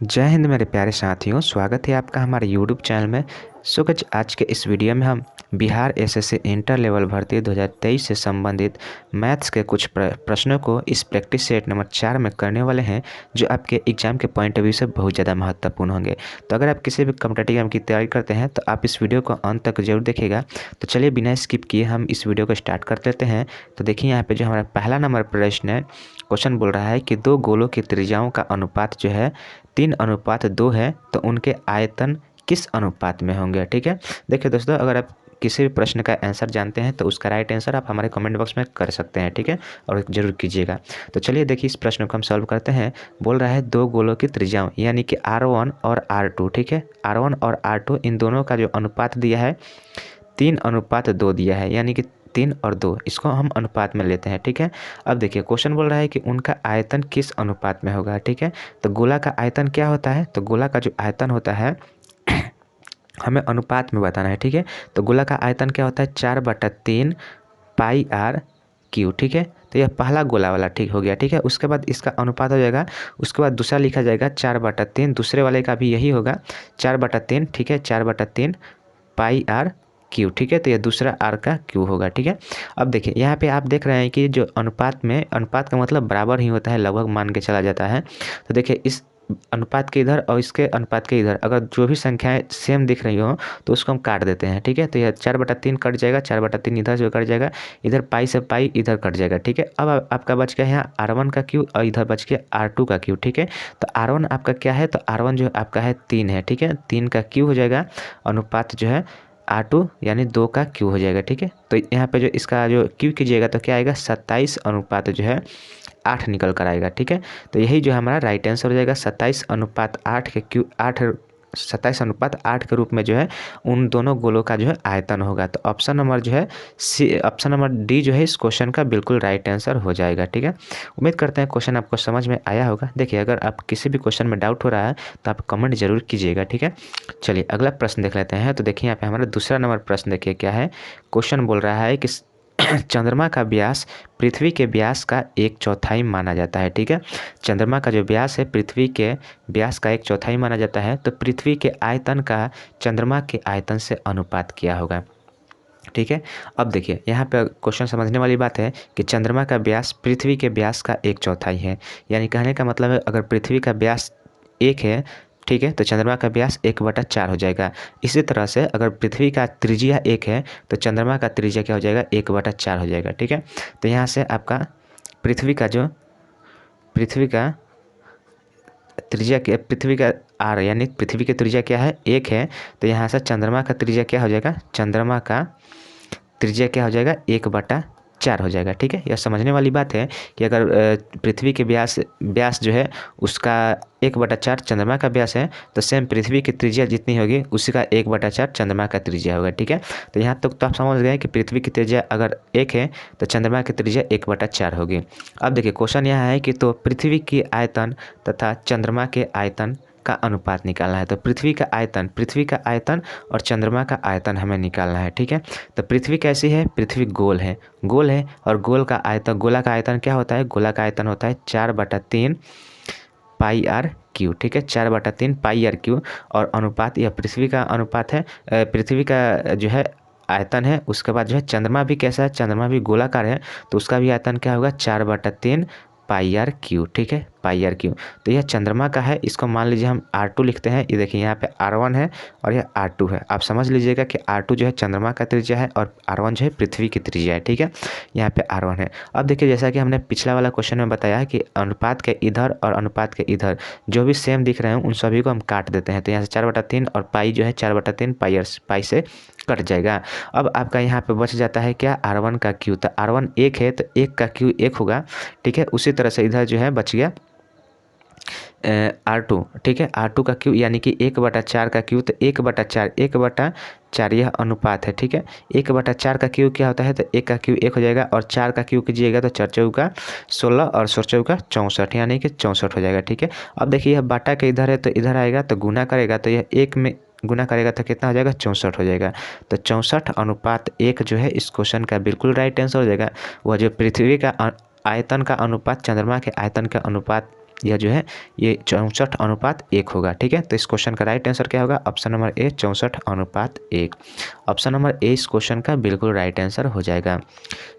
जय हिंद मेरे प्यारे साथियों, स्वागत है आपका हमारे यूट्यूब चैनल में। सो गाइस, आज के इस वीडियो में हम बिहार एसएससी इंटर लेवल भर्ती 2023 से संबंधित मैथ्स के कुछ प्रश्नों को इस प्रैक्टिस सेट नंबर 4 में करने वाले हैं, जो आपके एग्जाम के पॉइंट ऑफ व्यू से बहुत ज़्यादा महत्वपूर्ण होंगे। तो अगर आप किसी भी कॉम्पिटिटिव एग्जाम की तैयारी करते हैं तो आप इस वीडियो को अंत तक जरूर देखिएगा। तो चलिए बिना स्किप किए हम इस वीडियो को स्टार्ट कर लेते हैं। तो देखिए यहाँ पे जो हमारा पहला नंबर प्रश्न है, क्वेश्चन बोल रहा है कि दो गोलों की त्रिज्याओं का अनुपात जो है 3:2 है, तो उनके आयतन किस अनुपात में होंगे। ठीक है, देखिए दोस्तों, अगर आप किसी भी प्रश्न का आंसर जानते हैं तो उसका राइट आंसर आप हमारे कमेंट बॉक्स में कर सकते हैं। ठीक है, और जरूर कीजिएगा। तो चलिए देखिए इस प्रश्न को हम सॉल्व करते हैं। बोल रहा है दो गोलों की त्रिज्याओं यानी कि R1 और R2। ठीक है, R1 और R2 इन दोनों का जो अनुपात दिया है 3:2 दिया है, यानी कि 3 और 2 इसको हम अनुपात में लेते हैं। ठीक है, अब देखिए क्वेश्चन बोल रहा है कि उनका आयतन किस अनुपात में होगा। ठीक है, तो गोला का आयतन क्या होता है, तो गोला का जो आयतन होता है हमें अनुपात में बताना है। ठीक है, तो गोला का आयतन क्या होता है 4/3 पाई आर क्यू। ठीक है, तो यह पहला गोला वाला ठीक हो गया। ठीक है, उसके बाद इसका अनुपात हो जाएगा, उसके बाद दूसरा लिखा जाएगा 4/3, दूसरे वाले का भी यही होगा 4/3। ठीक है, 4/3 पाई आर क्यू। ठीक है, तो ये दूसरा आर का क्यू होगा। ठीक है, अब देखिए यहाँ पे आप देख रहे हैं कि जो अनुपात में, अनुपात का मतलब बराबर ही होता है, लगभग मान के चला जाता है। तो देखिए इस अनुपात के इधर और इसके अनुपात के इधर अगर जो भी संख्याएं सेम दिख रही हो तो उसको हम काट देते हैं। ठीक है, तो यह 4/3 कट जाएगा, 4/3 इधर से कट जाएगा, इधर पाई से पाई इधर कट जाएगा। ठीक है, अब आपका बच गया यहाँ R1 का क्यू और इधर बच गया R2 का क्यू। ठीक है, तो R1 आपका क्या है, तो R1 जो आपका है 3 है। ठीक है, 3 का क्यू हो जाएगा, अनुपात जो है R2 यानी 2 का क्यू हो जाएगा। ठीक है, तो यहाँ पे जो इसका जो क्यू कीजिएगा तो क्या आएगा 27:8 निकल कर आएगा। ठीक है, तो यही जो हमारा राइट आंसर हो जाएगा 27:8 के क्यू 8, 27:8 के रूप में जो है उन दोनों गोलों का जो है आयतन होगा। तो ऑप्शन नंबर जो है सी, ऑप्शन नंबर डी जो है इस क्वेश्चन का बिल्कुल राइट आंसर हो जाएगा। ठीक है, उम्मीद करते हैं क्वेश्चन आपको समझ में आया होगा। देखिए अगर आप किसी भी क्वेश्चन में डाउट हो रहा है तो आप कमेंट जरूर कीजिएगा। ठीक है, चलिए अगला प्रश्न देख लेते हैं। तो देखिए यहाँ पे हमारा दूसरा नंबर प्रश्न देखिए क्या है। क्वेश्चन बोल रहा है कि चंद्रमा का व्यास पृथ्वी के व्यास का 1/4 माना जाता है। ठीक है, चंद्रमा का जो व्यास है पृथ्वी के व्यास का 1/4 माना जाता है, तो पृथ्वी के आयतन का चंद्रमा के आयतन से अनुपात क्या होगा। ठीक है, अब देखिए यहाँ पे क्वेश्चन समझने वाली बात है कि चंद्रमा का व्यास पृथ्वी के व्यास का 1/4 है, यानी कहने का मतलब है अगर पृथ्वी का व्यास 1 है, ठीक है, तो चंद्रमा का व्यास 1/4 हो जाएगा। इसी तरह से अगर पृथ्वी का त्रिज्या 1 है तो चंद्रमा का त्रिज्या क्या हो जाएगा 1/4 हो जाएगा। ठीक है, तो यहाँ से आपका पृथ्वी का त्रिज्या क्या, पृथ्वी का आर यानी पृथ्वी की त्रिज्या क्या है 1 है, तो यहाँ से चंद्रमा का त्रिज्या क्या हो जाएगा, चंद्रमा का त्रिज्या क्या हो जाएगा 1/4 हो जाएगा। ठीक है, यह समझने वाली बात है कि अगर पृथ्वी के व्यास जो है उसका 1/4 चंद्रमा का व्यास है, तो सेम पृथ्वी की त्रिज्या जितनी होगी उसी का 1/4 चंद्रमा का त्रिज्या होगा। ठीक है, तो यहाँ तक तो आप समझ गए कि पृथ्वी की त्रिज्या अगर 1 है तो चंद्रमा की त्रिज्या 1/4 होगी। अब देखिए क्वेश्चन यहाँ है कि तो पृथ्वी की आयतन तथा चंद्रमा के आयतन का अनुपात निकालना है। तो पृथ्वी का आयतन और चंद्रमा का आयतन हमें निकालना है। ठीक है, तो पृथ्वी कैसी है, पृथ्वी गोल है, और गोल का आयतन, गोला का आयतन क्या होता है, गोला का आयतन होता है 4/3 पाई आर क्यू। ठीक है, 4/3 पाई आर क्यू, और अनुपात यह पृथ्वी का अनुपात है, पृथ्वी का जो है आयतन है। उसके बाद जो है चंद्रमा भी कैसा है, चंद्रमा भी गोलाकार है, तो उसका भी आयतन क्या होगा 4/3 पाई आर क्यू। ठीक है, पाई आर क्यू, तो यह चंद्रमा का है, इसको मान लीजिए हम R2 लिखते हैं। ये देखिए यहाँ पे R1 है और यह R2 है। आप समझ लीजिएगा कि R2 जो है चंद्रमा का त्रिज्या है और R1 जो है पृथ्वी की त्रिज्या है। ठीक है, यहाँ पे R1 है। अब देखिए जैसा कि हमने पिछला वाला क्वेश्चन में बताया है कि अनुपात के इधर और अनुपात के इधर जो भी सेम दिख रहे हैं उन सभी को हम काट देते हैं। तो यहाँ से 4/3 और पाई जो है 4/3 पाई से कट जाएगा। अब आपका यहाँ पे बच जाता है क्या, R1 का क्यू। तो R1 1 है तो 1 का क्यू 1 होगा। ठीक है, उसी तरह से इधर जो है बच गया R2। ठीक है, R2 का क्यू यानी कि 1/4 का क्यू, तो 1/4 यह अनुपात है। ठीक है, 1/4 का क्यू क्या होता है, तो 1 का क्यू 1 हो जाएगा, और 4 का क्यू कीजिएगा तो 4 चौका 16 और 16 चौका 64 यानी कि 64 हो जाएगा। ठीक है, अब देखिए यह बाटा के इधर है तो इधर आएगा, तो गुना करेगा तो यह 1 में गुना करेगा तो कितना हो जाएगा 64 हो जाएगा। तो 64:1 जो है इस क्वेश्चन का बिल्कुल राइट आंसर हो जाएगा। वह जो पृथ्वी का आयतन का अनुपात चंद्रमा के आयतन का अनुपात यह जो है ये 64:1 होगा। ठीक है, तो इस क्वेश्चन का राइट आंसर क्या होगा? Option number A 64:1। Option number A इस क्वेश्चन का बिल्कुल राइट आंसर हो जाएगा।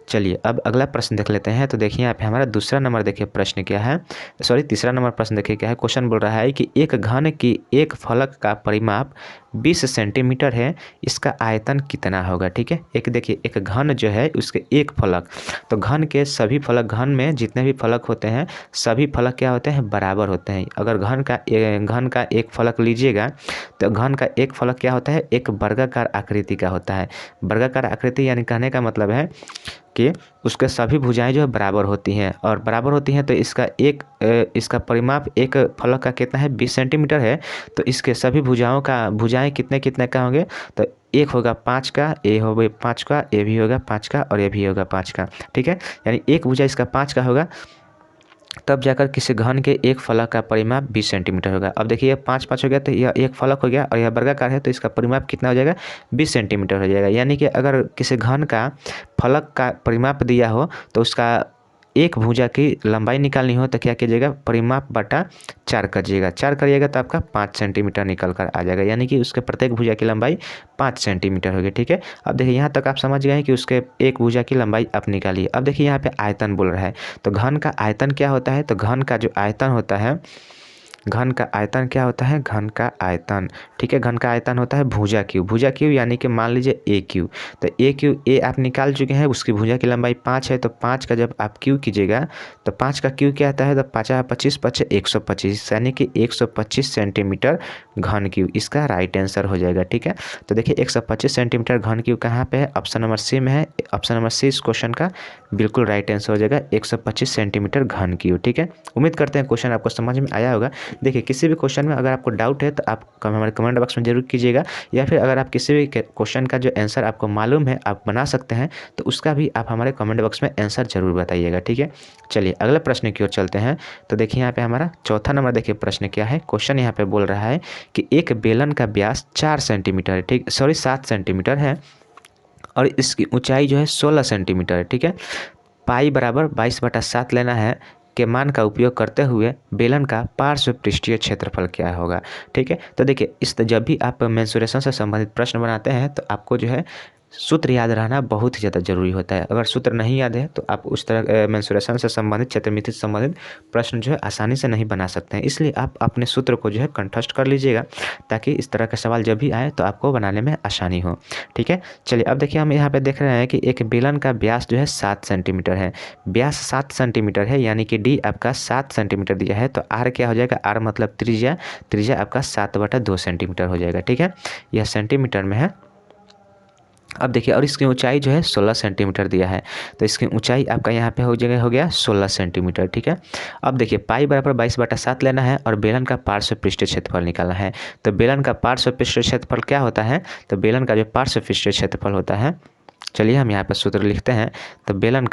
चलिए अब अगला प्रश्न देख लेते हैं। तो देखिए यहाँ पे हमारा दूसरा नंबर देखिए प्रश्न क्या है, सॉरी तीसरा नंबर प्रश्न देखिए क्या है। क्वेश्चन बोल रहा है कि एक घन की एक फलक का परिमाप 20 सेंटीमीटर है, इसका आयतन कितना होगा? ठीक है, एक देखिए एक घन जो है उसके एक फलक, तो घन के सभी फलक, घन में जितने भी फलक होते हैं सभी फलक क्या होते हैं? बराबर होते हैं। अगर घन का एक फलक लीजिएगा तो घन का एक फलक क्या होता है? एक वर्गाकार आकृति का होता है। वर्गाकार आकृति यानी कहने का मतलब है कि उसके सभी भुजाएं जो है बराबर होती हैं, और बराबर होती हैं तो इसका परिमाप एक फलक का कितना है? 20 सेंटीमीटर है। तो इसके सभी भुजाएं कितने कितने का होंगे? तो एक होगा 5 का, ए होगा 5 का, ए भी होगा 5 का और ए भी होगा 5 का। ठीक है, यानी एक भुजा इसका 5 का होगा, तब जाकर किसी घन के एक फलक का परिमाप 20 सेंटीमीटर होगा। अब देखिए 5 हो गया तो यह एक फलक हो गया और यह वर्गाकार है तो इसका परिमाप कितना हो जाएगा? 20 सेंटीमीटर हो जाएगा। यानी कि अगर किसी घन का फलक का परिमाप दिया हो तो उसका एक भुजा की लंबाई निकालनी हो तो क्या कीजिएगा? परिमाप बटा 4 करिएगा। 4 करिएगा तो आपका 5 सेंटीमीटर निकल कर आ जाएगा, यानी कि उसके प्रत्येक भुजा की लंबाई 5 सेंटीमीटर होगी। ठीक है, अब देखिए यहाँ तक आप समझ गए हैं कि उसके एक भुजा की लंबाई आप निकालिए। अब देखिए यहाँ पे आयतन बोल रहा है, तो घन का आयतन क्या होता है? तो घन का जो आयतन होता है, घन का आयतन क्या होता है? घन का आयतन, ठीक है, घन का आयतन होता है भुजा क्यू। भुजा क्यू यानी कि मान लीजिए ए क्यू, तो ए क्यू ए आप निकाल चुके हैं, उसकी भुजा की लंबाई 5 है, तो 5 का जब आप क्यू कीजिएगा तो 5 का क्यू क्या आता है? तो 5 25 5 125, यानी कि 125 सेंटीमीटर घन क्यू इसका राइट आंसर हो जाएगा। ठीक है, तो देखिए 125 सेंटीमीटर घन क्यू कहाँ पे है? ऑप्शन नंबर सी में है। ऑप्शन नंबर सी इस क्वेश्चन का बिल्कुल राइट आंसर हो जाएगा, 125 सेंटीमीटर घन क्यू। ठीक है, उम्मीद करते हैं क्वेश्चन आपको समझ में आया होगा। देखिए किसी भी क्वेश्चन में अगर आपको डाउट है तो आप हमारे कमेंट बॉक्स में जरूर कीजिएगा, या फिर अगर आप किसी भी क्वेश्चन का जो आंसर आपको मालूम है आप बना सकते हैं तो उसका भी आप हमारे कमेंट बॉक्स में आंसर जरूर बताइएगा। ठीक है, चलिए अगले प्रश्न की ओर चलते हैं। तो देखिए यहाँ पे हमारा चौथा नंबर देखिए प्रश्न क्या है। क्वेश्चन यहाँ पे बोल रहा है कि एक बेलन का व्यास 4 सेंटीमीटर है, ठीक, सॉरी 7 सेंटीमीटर है और इसकी ऊंचाई जो है 16 सेंटीमीटर है। ठीक है, पाई बराबर 22/7 लेना है के मान का उपयोग करते हुए बेलन का पार्श्व पृष्ठीय क्षेत्रफल क्या होगा? ठीक है, तो देखिए जब भी आप मेंसुरेशन से संबंधित प्रश्न बनाते हैं तो आपको जो है सूत्र याद रहना बहुत ही ज़्यादा जरूरी होता है। अगर सूत्र नहीं याद है तो आप उस तरह मेंसुरेशन से संबंधित, क्षेत्रमिति से संबंधित प्रश्न जो है आसानी से नहीं बना सकते हैं। इसलिए आप अपने सूत्र को जो है कंठस्थ कर लीजिएगा ताकि इस तरह का सवाल जब भी आए तो आपको बनाने में आसानी हो। ठीक है, चलिए अब देखिए हम यहाँ पे देख रहे हैं कि एक बेलन का व्यास जो है 7 सेंटीमीटर है। व्यास 7 सेंटीमीटर है, यानी कि डी आपका 7 सेंटीमीटर दिया है, तो आर क्या हो जाएगा? आर मतलब त्रिज्या, त्रिज्या आपका 7/2 सेंटीमीटर हो जाएगा। ठीक है, यह सेंटीमीटर में है। अब देखिए और इसकी ऊंचाई जो है 16 सेंटीमीटर दिया है, तो इसकी ऊंचाई आपका यहाँ पे हो गया 16 सेंटीमीटर। ठीक है, अब देखिए पाई बराबर 22/7 लेना है और बेलन का पार्श्व पृष्ठीय क्षेत्रफल निकालना है। तो बेलन का पार्श्व पृष्ठीय क्षेत्रफल क्या होता है? तो बेलन का जो पार्श्व पृष्ठीय क्षेत्रफल होता है, चलिए हम यहाँ पर सूत्र लिखते हैं। तो बेलन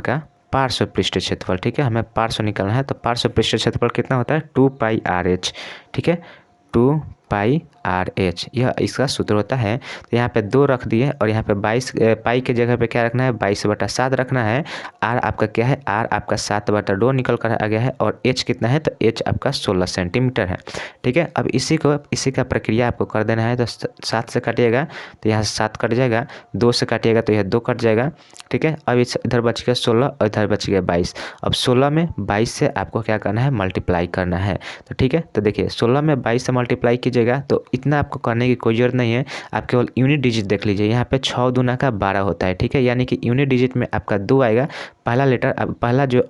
का पार्श्व पृष्ठीय क्षेत्रफल, ठीक है, हमें पार्श्व निकालना है, तो पार्श्व पृष्ठीय क्षेत्रफल कितना होता है? 2πr/h। ठीक है, 2πr/h यह इसका सूत्र होता है। तो यहाँ पे 2 रख दिए और यहाँ पे 22 पाई के जगह पे क्या रखना है? 22/7 रखना है। आर आपका क्या है? आर आपका 7/2 निकल कर आ गया है और एच कितना है? तो एच आपका 16 सेंटीमीटर है। ठीक है, अब इसी का प्रक्रिया आपको कर देना है। तो 7 से काटिएगा तो यहाँ से 7 कट जाएगा, 2 से काटिएगा तो यह 2 कट जाएगा। ठीक है, अब इधर बच गया 16 और इधर बच गया 22। अब 16 में 22 से आपको क्या करना है? मल्टीप्लाई करना है। तो ठीक है, तो देखिए 16 में 22 से मल्टीप्लाई कीजिएगा तो इतना आपको करने की कोई जरूरत नहीं है, आप केवल यूनिट डिजिट देख लीजिए। यहाँ पे 6 दूना का 12 होता है। ठीक है, यानी कि यूनिट डिजिट में आपका 2 आएगा, पहला जो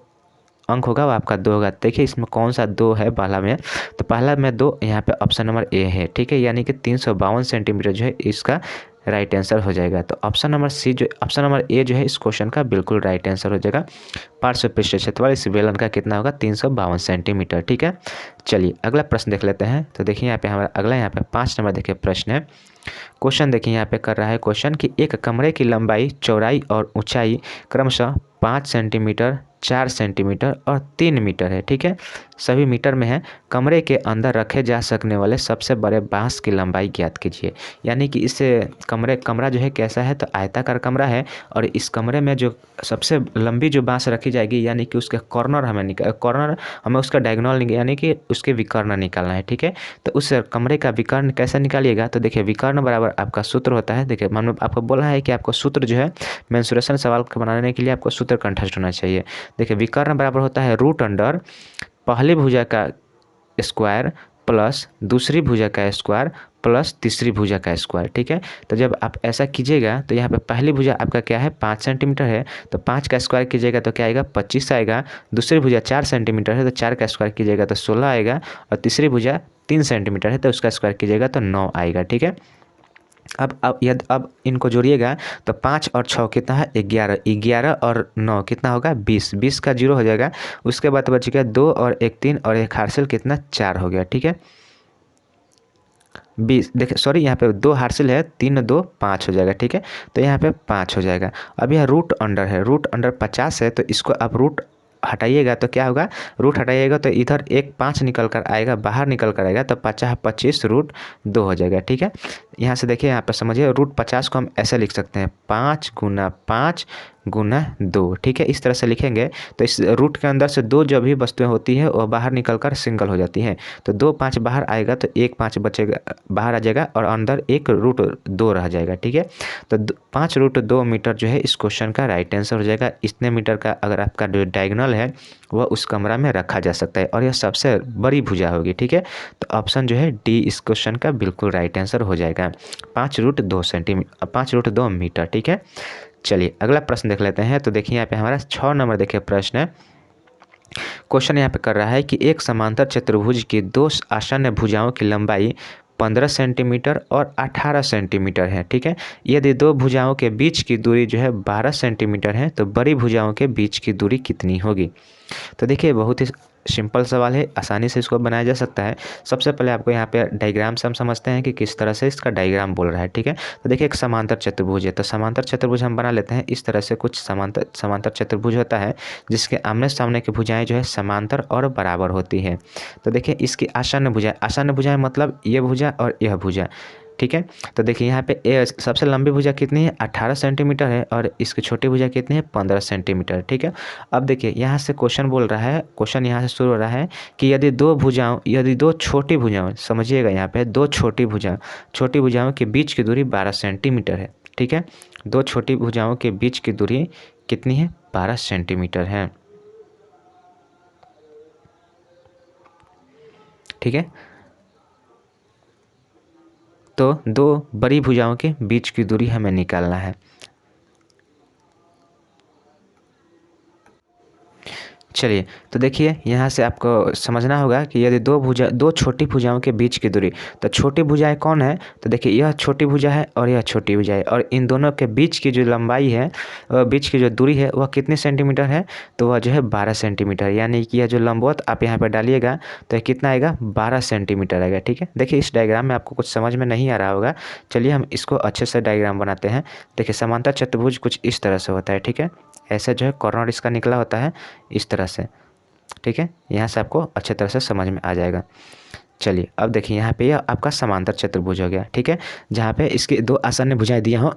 अंक होगा वो आपका 2 होगा। देखिए इसमें कौन सा 2 है पहला में? तो पहला में 2 यहाँ पे ऑप्शन नंबर ए है। ठीक है, यानी कि 352 सेंटीमीटर जो है इसका राइट आंसर हो जाएगा। तो ऑप्शन नंबर ए जो है इस क्वेश्चन का बिल्कुल राइट आंसर हो जाएगा। पार्श्व पृष्ठीय क्षेत्रफल इस बेलन का कितना होगा? 352 सेंटीमीटर। ठीक है, चलिए अगला प्रश्न देख लेते हैं। तो देखिए यहाँ पे हमारा अगला यहाँ पे 5 नंबर देखिए प्रश्न है। क्वेश्चन देखिए यहाँ पे कर रहा है क्वेश्चन कि एक कमरे की लंबाई, चौड़ाई और ऊंचाई क्रमशः 5 सेंटीमीटर, 4 सेंटीमीटर और 3 मीटर है। ठीक है, सभी मीटर में है। कमरे के अंदर रखे जा सकने वाले सबसे बड़े बांस की लंबाई ज्ञात कीजिए। यानी कि इस कमरा जो है कैसा है, तो आयताकार कमरा है और इस कमरे में जो सबसे लंबी जो बांस रखी जाएगी, यानी कि उसके कॉर्नर हमें उसका डायगोनल यानी कि उसके विकर्ण निकालना है। ठीक है, तो उस कमरे का विकर्ण कैसे निकालिएगा, तो देखिए विकर्ण बराबर आपका सूत्र होता है। देखिए मान लो आपको बोला है कि आपको सूत्र जो है मेंसुरेशन सवाल को बनाने के लिए आपको सूत्र कंठस्थ होना चाहिए। देखिए विकर्ण बराबर होता है रूट अंडर पहली भुजा का स्क्वायर प्लस दूसरी भुजा का स्क्वायर प्लस तीसरी भुजा का स्क्वायर। ठीक है, तो जब आप ऐसा कीजिएगा तो यहाँ पे पहली भुजा आपका क्या है 5 सेंटीमीटर है, तो 5 का स्क्वायर कीजिएगा तो क्या आएगा 25 आएगा। दूसरी भुजा 4 सेंटीमीटर है तो 4 का स्क्वायर कीजिएगा तो 16 आएगा। और तीसरी भुजा 3 सेंटीमीटर है तो उसका स्क्वायर कीजिएगा तो 9 आएगा। ठीक है, अब इनको जोड़िएगा तो 5 और 6 कितना है 11, 11 और 9 कितना होगा 20, 20 का 0 हो जाएगा। उसके बाद बच गया 2 और 1 3 और एक हार्सिल कितना 4 हो गया। ठीक है, 20 देखिए सॉरी यहाँ पे 2 हार्सिल है, 3 2 5 हो जाएगा। ठीक है, तो यहाँ पे 5 हो जाएगा। अब यह रूट अंडर है, रूट अंडर 50 है, तो इसको आप रूट हटाइएगा तो क्या होगा, रूट हटाइएगा तो इधर एक 5 निकल कर आएगा, बाहर निकल कर आएगा, तो 50 25 रूट 2 हो जाएगा। ठीक है, यहाँ से देखिए यहाँ पर समझिए रूट 50 को हम ऐसे लिख सकते हैं 5 गुना 5 गुना 2। ठीक है, इस तरह से लिखेंगे तो इस रूट के अंदर से 2 जो भी वस्तुएं होती है वह बाहर निकल कर सिंगल हो जाती हैं। तो 2 5 बाहर आएगा तो 1 5 बचेगा, बाहर आ जाएगा और अंदर एक रूट 2 रह जाएगा। ठीक है, तो 5 रूट 2 मीटर जो है इस क्वेश्चन का राइट आंसर हो जाएगा। इतने मीटर का अगर आपका जो डायगोनल है वह उस कमरा में रखा जा सकता है और यह सबसे बड़ी भुजा होगी। ठीक है, तो ऑप्शन जो है डी इस क्वेश्चन का बिल्कुल राइट आंसर हो जाएगा, 5 रूट 2 सेंटीमीटर 5 रूट 2 मीटर। ठीक है, चलिए अगला प्रश्न देख लेते हैं। तो देखिए यहाँ पे हमारा 6 नंबर देखिए प्रश्न है। क्वेश्चन यहाँ पे कर रहा है कि एक समांतर चतुर्भुज की 2 आसन्न भुजाओं की लंबाई 15 सेंटीमीटर और 18 सेंटीमीटर है। ठीक है, यदि 2 भुजाओं के बीच की दूरी जो है 12 सेंटीमीटर है तो बड़ी भुजाओं के बीच की दूरी कितनी होगी। तो देखिए बहुत ही सिंपल सवाल है, आसानी से इसको बनाया जा सकता है। सबसे पहले आपको यहाँ पे डायग्राम से हम समझते हैं कि किस तरह से इसका डायग्राम बोल रहा है। ठीक है, तो देखिए एक समांतर चतुर्भुज है, तो समांतर चतुर्भुज हम बना लेते हैं इस तरह से। कुछ समांतर चतुर्भुज होता है जिसके आमने सामने की भुजाएं जो है समांतर और बराबर होती है। तो देखिए इसकी आसन्न भुजाएं मतलब ये भुजा और यह भुजा। ठीक है, तो देखिए यहाँ पे सबसे लंबी भुजा कितनी है 18 सेंटीमीटर है और इसकी छोटी भुजा कितनी है 15 सेंटीमीटर। ठीक है, अब देखिए यहाँ से क्वेश्चन बोल रहा है, क्वेश्चन यहाँ से शुरू हो रहा है कि यदि दो छोटी भुजाओं, समझिएगा यहाँ पे छोटी भुजाओं के बीच की दूरी 12 सेंटीमीटर है। ठीक है, 2 छोटी भुजाओं के बीच की दूरी कितनी है 12 सेंटीमीटर है। ठीक है, तो 2 बड़ी भुजाओं के बीच की दूरी हमें निकालना है। चलिए तो देखिए यहाँ से आपको समझना होगा कि यदि 2 छोटी भुजाओं के बीच की दूरी, तो छोटी भुजाएं कौन है, तो देखिए यह छोटी भुजा है और यह छोटी भुजा है और इन दोनों के बीच की जो लंबाई है, बीच की जो दूरी है वह कितनी सेंटीमीटर है, तो वह जो है 12 सेंटीमीटर। यानी कि यह जो लंबवत आप यहाँ पर डालिएगा तो कितना आएगा 12 सेंटीमीटर आएगा। ठीक है, देखिए इस डायग्राम में आपको कुछ समझ में नहीं आ रहा होगा, चलिए हम इसको अच्छे से डायग्राम बनाते हैं। देखिए समांतर चतुर्भुज कुछ इस तरह से होता है। ठीक है, ऐसे जो है कॉर्नर इसका निकला होता है इस तरह से। ठीक है, यहाँ से आपको अच्छे तरह से समझ में आ जाएगा। चलिए अब देखिए यहाँ पे यह आपका समांतर चतुर्भुज हो गया। ठीक है, जहाँ पे इसकी 2 आसन्न भुजाएं दिया हो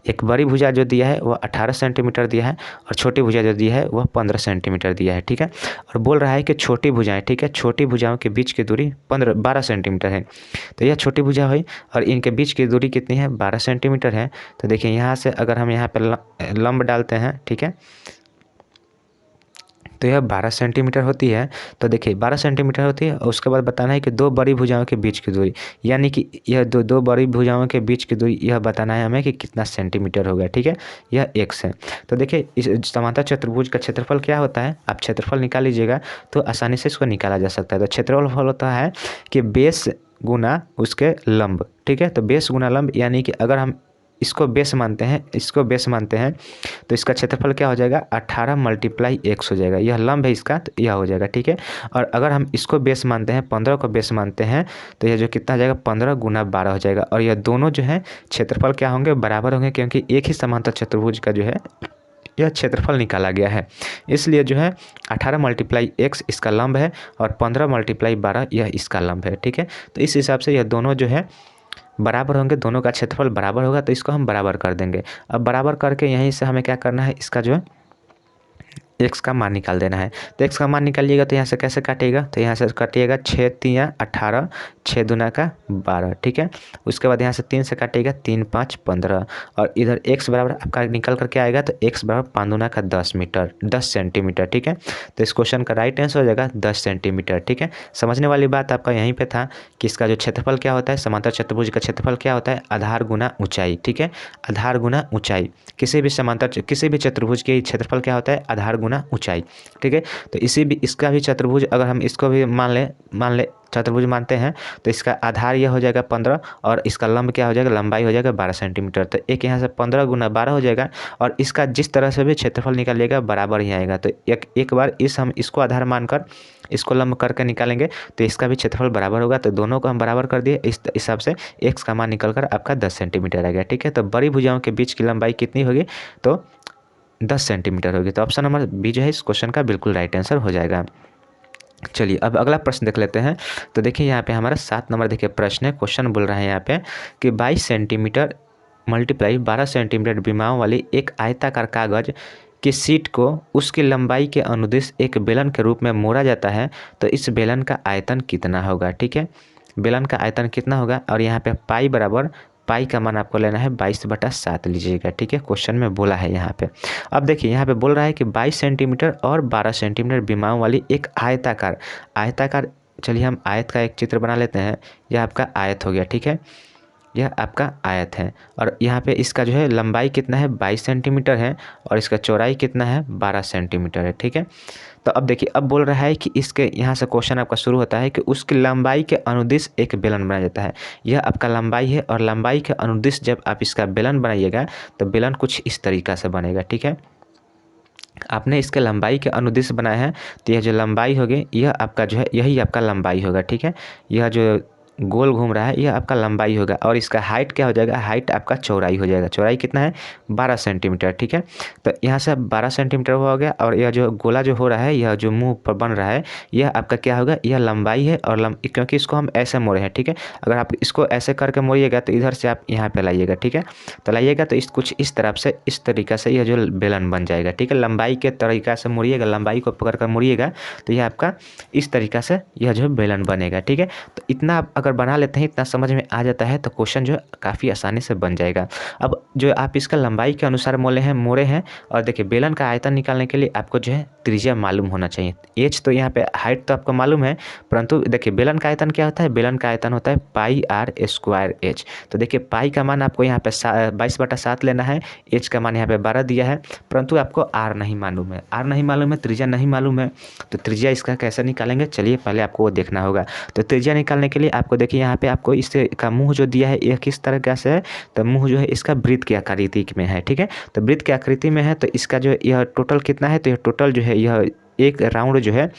एक बड़ी भुजा जो दिया है वह 18 सेंटीमीटर दिया है और छोटी भुजा जो दिया है वह 15 सेंटीमीटर दिया है। ठीक है, और बोल रहा है कि छोटी भुजाएं, ठीक है, छोटी भुजाओं के बीच की दूरी 12 सेंटीमीटर है। तो यह छोटी भुजा हुई और इनके बीच की दूरी कितनी है 12 सेंटीमीटर है। तो देखिए यहाँ से अगर हम यहाँ पर लंब डालते हैं, ठीक है, तो यह 12 सेंटीमीटर होती है। तो देखिए 12 सेंटीमीटर होती है और उसके बाद बताना है कि 2 बड़ी भुजाओं के बीच की दूरी, यानी कि यह दो बड़ी भुजाओं के बीच की दूरी यह बताना है हमें कि कितना सेंटीमीटर होगा। ठीक है, यह x है। तो देखिए इस समांतर चतुर्भुज का क्षेत्रफल क्या होता है, आप क्षेत्रफल निकाल लीजिएगा तो आसानी से इसको निकाला जा सकता है। तो क्षेत्रफल होता है कि बेस गुना उसके लंब। ठीक है, तो बेस गुना लंब, यानी कि अगर हम इसको बेस मानते हैं तो इसका क्षेत्रफल क्या हो जाएगा 18 × x हो जाएगा। यह लंब है इसका, तो यह हो जाएगा। ठीक है, और अगर हम इसको बेस मानते हैं 15 को बेस मानते हैं तो यह जो कितना हो जाएगा 15 × 12 हो जाएगा। और यह दोनों जो है क्षेत्रफल क्या होंगे बराबर होंगे, क्योंकि एक ही समांतर चतुर्भुज का जो है यह क्षेत्रफल निकाला गया है। इसलिए जो है 18 मल्टीप्लाई x इसका लंब है और 15 मल्टीप्लाई 12 यह इसका लंब है। ठीक है, तो इस हिसाब से यह दोनों जो है बराबर होंगे, दोनों का क्षेत्रफल बराबर होगा, तो इसको हम बराबर कर देंगे। अब बराबर करके यहीं से हमें क्या करना है, इसका जो है x का मान निकाल देना है। तो x का मान निकालिएगा तो यहाँ से कैसे काटिएगा, तो यहाँ से काटिएगा 6 3 18, 6 दूना का 12। ठीक है, उसके बाद यहाँ से 3 से काटिएगा 3 5 15, और इधर x बराबर आपका निकल करके आएगा तो x बराबर 5 दूना का 10 मीटर, 10 सेंटीमीटर। ठीक है, तो इस क्वेश्चन का राइट आंसर हो जाएगा 10 सेंटीमीटर। ठीक है, समझने वाली बात आपका यहीं पर था कि इसका जो क्षेत्रफल क्या होता है, समांतर चतुर्भुज का क्षेत्रफल क्या होता है, आधार गुना ऊंचाई। ठीक है, आधार गुना ऊंचाई, किसी भी समांतर किसी भी चतुर्भुज के क्षेत्रफल क्या होता है, आधार गुना ऊंचाई। ठीक है, तो इसका भी चतुर्भुज अगर हम इसको भी मान ले चतुर्भुज मानते हैं तो इसका आधार यह हो जाएगा 15 और इसका लंब क्या हो जाएगा, लंबाई हो जाएगा 12 सेंटीमीटर। तो एक यहाँ से 15 गुना 12 हो जाएगा और इसका जिस तरह से भी क्षेत्रफल निकालिएगा बराबर ही आएगा। तो एक बार हम इसको आधार मानकर इसको लंब करके निकालेंगे तो इसका भी क्षेत्रफल बराबर होगा। तो दोनों को हम बराबर कर दिए, इस हिसाब से x का मान निकल कर आपका 10 सेंटीमीटर आ गया। ठीक है, तो बड़ी भुजाओं के बीच की लंबाई कितनी होगी, तो 10 सेंटीमीटर होगी। तो ऑप्शन नंबर बी जो है इस क्वेश्चन का बिल्कुल राइट आंसर हो जाएगा। चलिए अब अगला प्रश्न देख लेते हैं। तो देखिए यहाँ पे हमारा 7 नंबर देखिए प्रश्न है, क्वेश्चन बोल रहा है यहाँ पे कि 22 सेंटीमीटर मल्टीप्लाई 12 सेंटीमीटर विमाओं वाली एक आयताकार कागज की शीट को उसकी लंबाई के अनुदिश एक बेलन के रूप में मोड़ा जाता है, तो इस बेलन का आयतन कितना होगा। ठीक है, बेलन का आयतन कितना होगा, और यहाँ पे पाई बराबर, पाई का मान आपको लेना है 22/7 लीजिएगा। ठीक है, क्वेश्चन में बोला है यहाँ पे। अब देखिए यहाँ पे बोल रहा है कि 22 सेंटीमीटर और 12 सेंटीमीटर विमाओं वाली एक आयताकार, चलिए हम आयत का एक चित्र बना लेते हैं। यह आपका आयत हो गया। ठीक है, यह आपका आयत है और यहाँ पे इसका जो है लंबाई कितना है, 22 सेंटीमीटर है और इसका चौड़ाई कितना है, 12 सेंटीमीटर है। ठीक है, तो अब देखिए अब बोल रहा है कि इसके यहाँ से क्वेश्चन आपका शुरू होता है कि उसकी लंबाई के अनुदिश एक बेलन बनाया जाता है। यह आपका लंबाई है और लंबाई के अनुदिश जब आप इसका बेलन बनाइएगा तो बेलन कुछ इस तरीका से बनेगा। ठीक है, आपने इसके लंबाई के अनुदिश बनाया है तो यह जो लंबाई होगी यह आपका जो है यही आपका लंबाई होगा। ठीक है, यह जो गोल घूम रहा है यह आपका लंबाई होगा और इसका हाइट क्या हो जाएगा, हाइट आपका चौड़ाई हो जाएगा। चौड़ाई कितना है, 12 सेंटीमीटर। ठीक है, तो यहाँ से 12 सेंटीमीटर हो गया और यह जो गोला जो हो रहा है, यह जो मुंह पर बन रहा है, यह आपका क्या होगा, यह लंबाई है और क्योंकि इसको हम ऐसे मोड़े हैं। ठीक है, अगर आप इसको ऐसे करके मोड़िएगा तो इधर से आप यहाँ पे लाइएगा। ठीक है, तो लाइएगा तो कुछ इस तरफ से इस तरीका से यह जो बेलन बन जाएगा। ठीक है, लंबाई के तरीका से मोड़िएगा, लंबाई को पकड़ कर मोड़िएगा तो यह आपका इस तरीका से यह जो बेलन बनेगा। ठीक है, तो इतना अगर बना लेते हैं, इतना समझ में आ जाता है तो क्वेश्चन जो काफ़ी आसानी से बन जाएगा। अब जो आप इसका लंबाई के अनुसार मोड़े हैं और देखिए बेलन का आयतन निकालने के लिए आपको जो है त्रिज्या मालूम होना चाहिए। एच तो यहाँ पे हाइट तो आपको मालूम है, परंतु देखिए बेलन का आयतन क्या होता है, बेलन का आयतन होता है पाई आर स्क्वायर एच। तो देखिए पाई का मान आपको यहाँ पे 22/7 लेना है, एच का मान यहाँ पे 12 दिया है, परंतु आपको आर नहीं मालूम है, त्रिज्या नहीं मालूम है। तो त्रिज्या इसका कैसे निकालेंगे, चलिए पहले आपको वो देखना होगा। तो त्रिज्या निकालने के लिए आपको देखिए यहाँ पे आपको इससे का मुंह जो दिया है यह किस तरह से है, तो मुंह जो है इसका वृत्त की आकृति में है। ठीक है, तो वृत्त की आकृति में है तो इसका जो यह टोटल कितना है, तो यह टोटल जो है यह एक राउंड जो है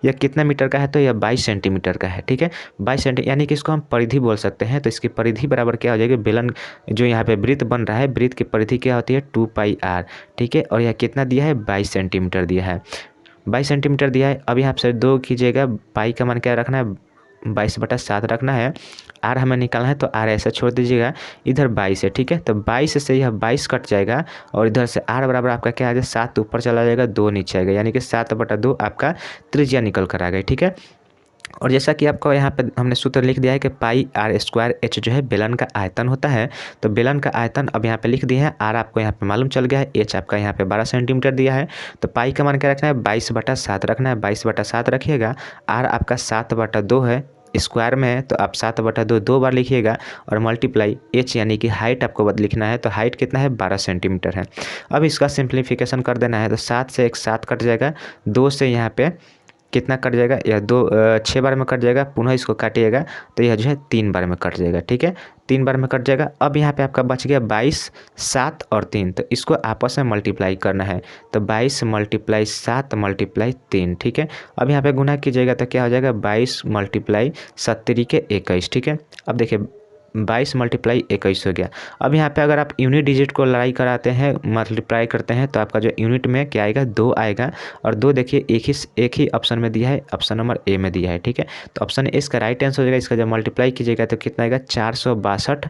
यह कितना मीटर का है, तो यह 22 सेंटीमीटर का है। ठीक है, 22 सेंटी यानी कि इसको हम परिधि बोल सकते हैं। तो इसकी परिधि बराबर क्या हो जाएगी, बेलन जो यहाँ पे वृत्त बन रहा है, वृत्त की परिधि क्या होती है, 2πr। ठीक है, और यह कितना दिया है, 22 सेंटीमीटर दिया है, 22 सेंटीमीटर दिया है। अब यहाँ से 2 कीजिएगा, पाई का मान क्या रखना है, 22/7 रखना है। आर हमें निकालना है तो आर ऐसे छोड़ दीजिएगा, इधर 22 है। ठीक है, तो 22 से यह 22 कट जाएगा और इधर से आर बराबर आपका क्या आ जाएगा, 7 ऊपर चला जाएगा, 2 नीचे आएगा, यानी कि 7/2 आपका त्रिज्या निकल कर आ गई। ठीक है, और जैसा कि आपको यहाँ पे हमने सूत्र लिख दिया है कि पाई आर स्क्वायर एच जो है बेलन का आयतन होता है। तो बेलन का आयतन अब यहाँ पे लिख दिए हैं, आर आपको यहाँ पे मालूम चल गया है, एच आपका यहाँ पे 12 सेंटीमीटर दिया है। तो पाई का मान क्या रखना है, 22/7 रखना है, 22/7 रखिएगा। आर आपका 7/2 है, स्क्वायर में है तो आप 7/2 2 बार लिखिएगा और मल्टीप्लाई एच यानी कि हाइट आपको लिखना है। तो हाइट कितना है, 12 सेंटीमीटर है। अब इसका सिंप्लीफिकेशन कर देना है तो 7 से एक 7 कट जाएगा, 2 से यहाँ पे कितना कट जाएगा, यह 6 बार में कट जाएगा, पुनः इसको काटिएगा तो यह जो है 3 बार में कट जाएगा। ठीक है, 3 बार में कट जाएगा। अब यहाँ पे आपका बच गया 22, 7 और 3, तो इसको आपस में मल्टीप्लाई करना है। तो 22 × 7 × 3। ठीक है, अब यहाँ पे गुना कीजिएगा तो क्या हो जाएगा, 22 × 7 × 21। ठीक है, अब देखिए 22 मल्टीप्लाई 21 हो गया। अब यहाँ पे अगर आप यूनिट डिजिट को लड़ाई कराते हैं, मल्टीप्लाई करते हैं, तो आपका जो यूनिट में क्या आएगा, 2 आएगा। और 2 देखिए एक ही ऑप्शन में दिया है, ऑप्शन नंबर ए में दिया है, ठीक है। तो ऑप्शन ए इसका राइट आंसर हो जाएगा। इसका जब मल्टीप्लाई कीजिएगा तो कितना आएगा, 462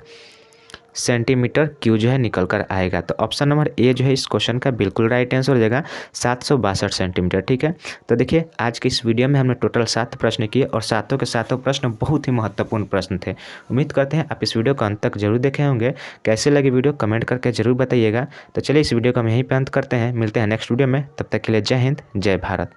सेंटीमीटर क्यूब जो है निकल कर आएगा। तो ऑप्शन नंबर ए जो है इस क्वेश्चन का बिल्कुल राइट आंसर हो जाएगा, 762 सेंटीमीटर, ठीक है। तो देखिए आज की इस वीडियो में हमने टोटल 7 प्रश्न किए और सातों के सातों प्रश्न बहुत ही महत्वपूर्ण प्रश्न थे। उम्मीद करते हैं आप इस वीडियो को अंत तक जरूर देखे होंगे। कैसे लगी वीडियो कमेंट करके जरूर बताइएगा। तो चलिए इस वीडियो को हम यहीं पे अंत करते हैं, मिलते हैं नेक्स्ट वीडियो में। तब तक के लिए जय हिंद, जय भारत।